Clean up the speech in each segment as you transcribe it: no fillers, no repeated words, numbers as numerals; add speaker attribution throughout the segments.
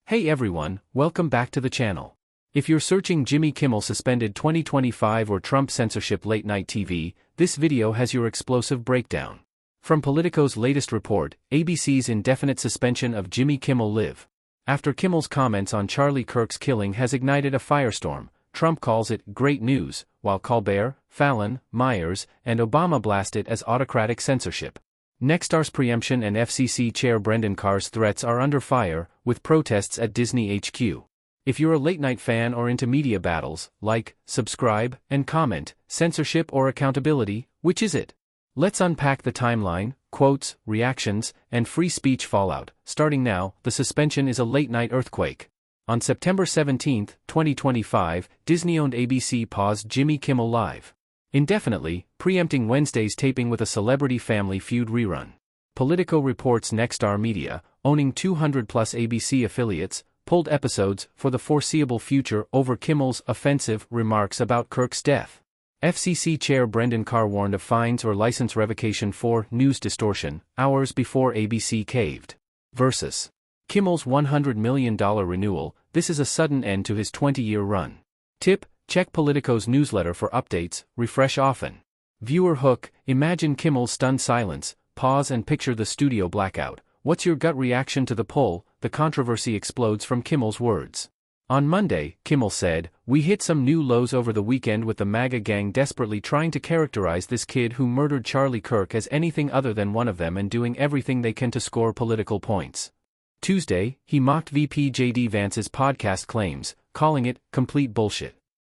Speaker 1: Hey everyone, welcome back to the channel. If you're searching Jimmy Kimmel suspended 2025 or Trump censorship late night TV, this video has your explosive breakdown. From Politico's latest report, ABC's indefinite suspension of Jimmy Kimmel Live. After Kimmel's comments on Charlie Kirk's killing has ignited a firestorm, Trump calls it great news, while Colbert, Fallon, Myers, and Obama blast it as autocratic censorship. Nexstar's preemption and FCC Chair Brendan Carr's threats are under fire, with protests at Disney HQ. If you're a late-night fan or into media battles, like, subscribe, and comment, censorship or accountability, which is it? Let's unpack the timeline, quotes, reactions, and free speech fallout. Starting now, the suspension is a late-night earthquake. On September 17, 2025, Disney-owned ABC paused Jimmy Kimmel Live indefinitely, preempting Wednesday's taping with a Celebrity Family Feud rerun. Politico reports Nexstar Media, owning 200-plus ABC affiliates, pulled episodes for the foreseeable future over Kimmel's offensive remarks about Kirk's death. FCC Chair Brendan Carr warned of fines or license revocation for news distortion, hours before ABC caved. Versus Kimmel's $100 million renewal, this is a sudden end to his 20-year run. Tip: check Politico's newsletter for updates, refresh often. Viewer hook: imagine Kimmel's stunned silence, pause and picture the studio blackout. What's your gut reaction to the pull? The controversy explodes from Kimmel's words. On Monday, Kimmel said, "We hit some new lows over the weekend with the MAGA gang desperately trying to characterize this kid who murdered Charlie Kirk as anything other than one of them and doing everything they can to score political points." Tuesday, he mocked VP J.D. Vance's podcast claims, calling it complete bullshit.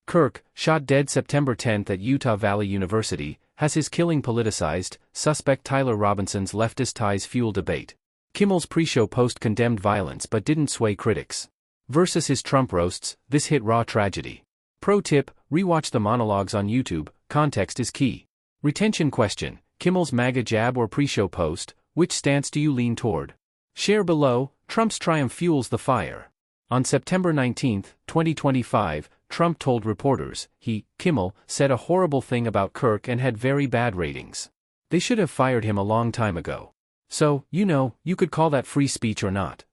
Speaker 1: Kirk, shot dead September 10 at Utah Valley University, has his killing politicized. Suspect Tyler Robinson's leftist ties fuel debate. Kimmel's pre-show post condemned violence but didn't sway critics. Versus his Trump roasts, this hit raw tragedy. Pro tip: rewatch the monologues on YouTube, context is key. Retention question: Kimmel's MAGA jab or pre-show post, which stance do you lean toward? Share below. Trump's triumph fuels the fire. On September 19, 2025, Trump told reporters he, Kimmel, said a horrible thing about Kirk and had very bad ratings. They should have fired him a long time ago. So, you could call that free speech or not.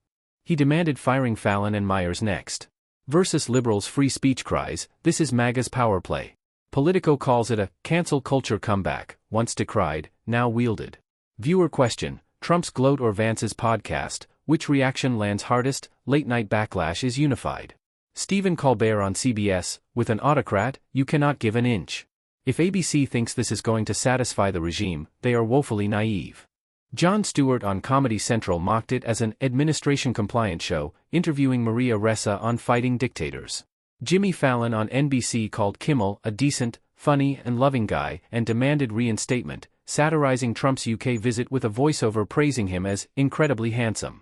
Speaker 1: He demanded firing Fallon and Myers next. Versus liberals' free speech cries, this is MAGA's power play. Politico calls it a cancel culture comeback, once decried, now wielded. Viewer question: Trump's gloat or Vance's podcast, which reaction lands hardest? Late night backlash is unified. Stephen Colbert on CBS, with an autocrat, you cannot give an inch. If ABC thinks this is going to satisfy the regime, they are woefully naive. Jon Stewart on Comedy Central mocked it as an administration-compliant show, interviewing Maria Ressa on fighting dictators. Jimmy Fallon on NBC called Kimmel a decent, funny and loving guy and demanded reinstatement, satirizing Trump's UK visit with a voiceover praising him as incredibly handsome.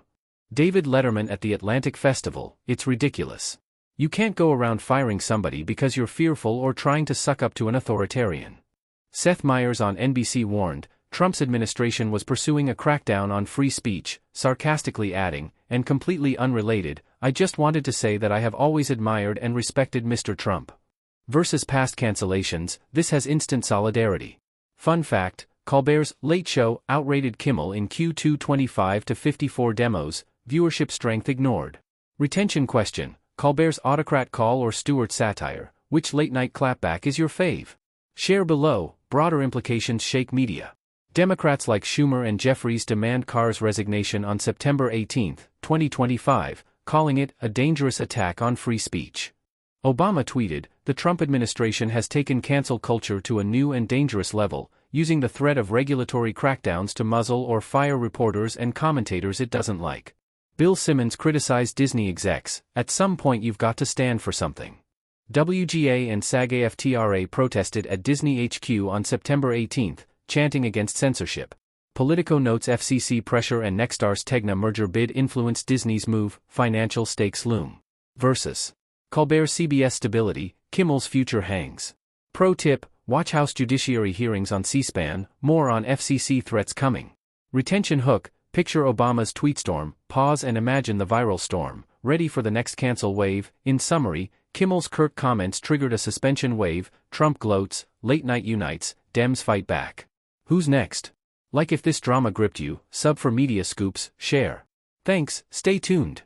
Speaker 1: David Letterman at the Atlantic Festival: it's ridiculous. You can't go around firing somebody because you're fearful or trying to suck up to an authoritarian. Seth Meyers on NBC warned, Trump's administration was pursuing a crackdown on free speech, sarcastically adding, and completely unrelated, I just wanted to say that I have always admired and respected Mr. Trump. Versus past cancellations, this has instant solidarity. Fun fact: Colbert's Late Show outrated Kimmel in Q2 25 to 54 demos, viewership strength ignored. Retention question: Colbert's autocrat call or Stewart's satire, which late-night clapback is your fave? Share below. Broader implications shake media. Democrats like Schumer and Jeffries demand Carr's resignation on September 18, 2025, calling it a dangerous attack on free speech. Obama tweeted, the Trump administration has taken cancel culture to a new and dangerous level, using the threat of regulatory crackdowns to muzzle or fire reporters and commentators it doesn't like. Bill Simmons criticized Disney execs, at some point you've got to stand for something. WGA and SAG-AFTRA protested at Disney HQ on September 18, chanting against censorship. Politico notes FCC pressure and Nexstar's Tegna merger bid influenced Disney's move, financial stakes loom. Versus Colbert's CBS stability, Kimmel's future hangs. Pro tip: watch House Judiciary hearings on C-SPAN, more on FCC threats coming. Retention hook: picture Obama's tweetstorm, pause and imagine the viral storm, ready for the next cancel wave. In summary, Kimmel's Kirk comments triggered a suspension wave, Trump gloats, late night unites, Dems fight back. Who's next? Like if this drama gripped you, sub for media scoops, share. Thanks, stay tuned.